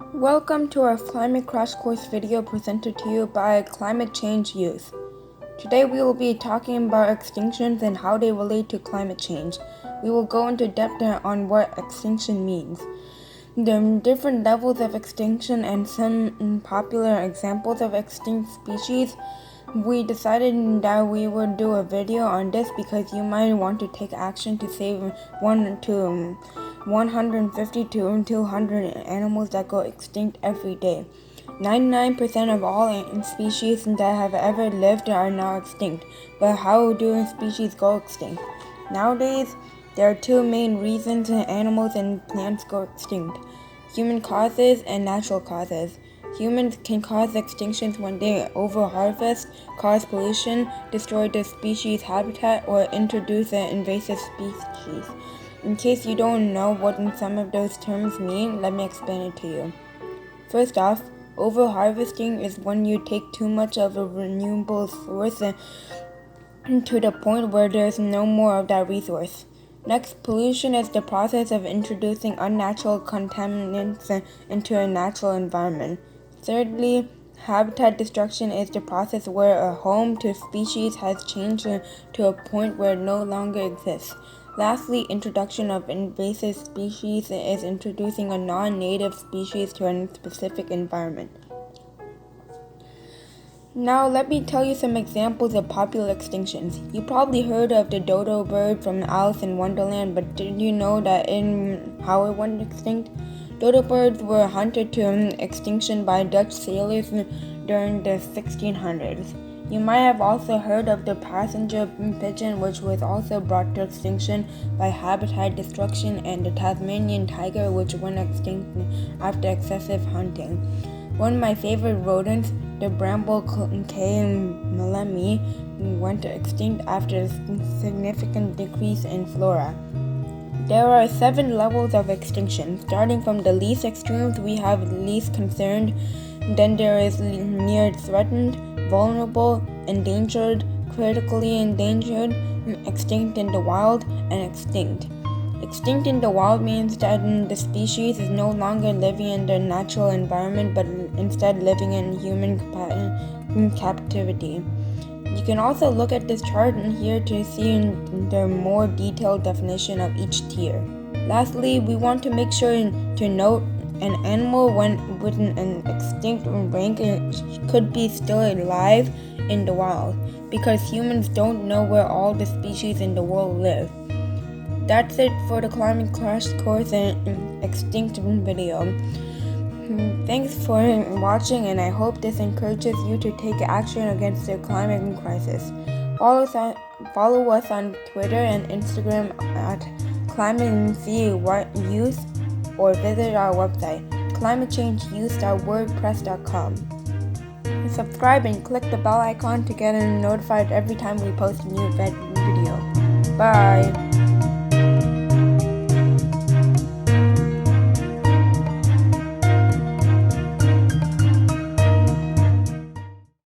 Welcome to our Climate Crash Course video presented to you by Climate Change Youth. Today we will be talking about extinctions and how they relate to climate change. We will go into depth on what extinction means, the different levels of extinction, and some popular examples of extinct species. We decided that we would do a video on this because you might want to take action to save 150 to 200 animals that go extinct every day. 99% of all species that have ever lived are now extinct. But how do species go extinct? Nowadays, there are two main reasons animals and plants go extinct: human causes and natural causes. Humans can cause extinctions when they overharvest, cause pollution, destroy the species' habitat, or introduce an invasive species. In case you don't know what some of those terms mean, let me explain it to you. First off, overharvesting is when you take too much of a renewable source to the point where there's no more of that resource. Next, pollution is the process of introducing unnatural contaminants into a natural environment. Thirdly, habitat destruction is the process where a home to a species has changed to a point where it no longer exists. Lastly, introduction of invasive species is introducing a non-native species to a specific environment. Now let me tell you some examples of popular extinctions. You probably heard of the dodo bird from Alice in Wonderland, but did you know that how it went extinct? Dodo birds were hunted to extinction by Dutch sailors during the 1600s. You might have also heard of the passenger pigeon, which was also brought to extinction by habitat destruction, and the Tasmanian tiger, which went extinct after excessive hunting. One of my favorite rodents, the bramble K. melemi, went extinct after a significant decrease in flora. There are 7 levels of extinction. Starting from the least extremes, we have least concerned. Then there is near threatened, vulnerable, endangered, critically endangered, extinct in the wild, and extinct. Extinct in the wild means that the species is no longer living in their natural environment but instead living in human captivity. You can also look at this chart here to see the more detailed definition of each tier. Lastly, we want to make sure to note an animal with an extinct rank could be still alive in the wild because humans don't know where all the species in the world live. That's it for the Climate Crash Course and Extinct video. Thanks for watching, and I hope this encourages you to take action against the climate crisis. Follow us on Twitter and Instagram at ClimateCYouth or visit our website, climatechangeyouth.wordpress.com. Subscribe and click the bell icon to get notified every time we post a new video. Bye!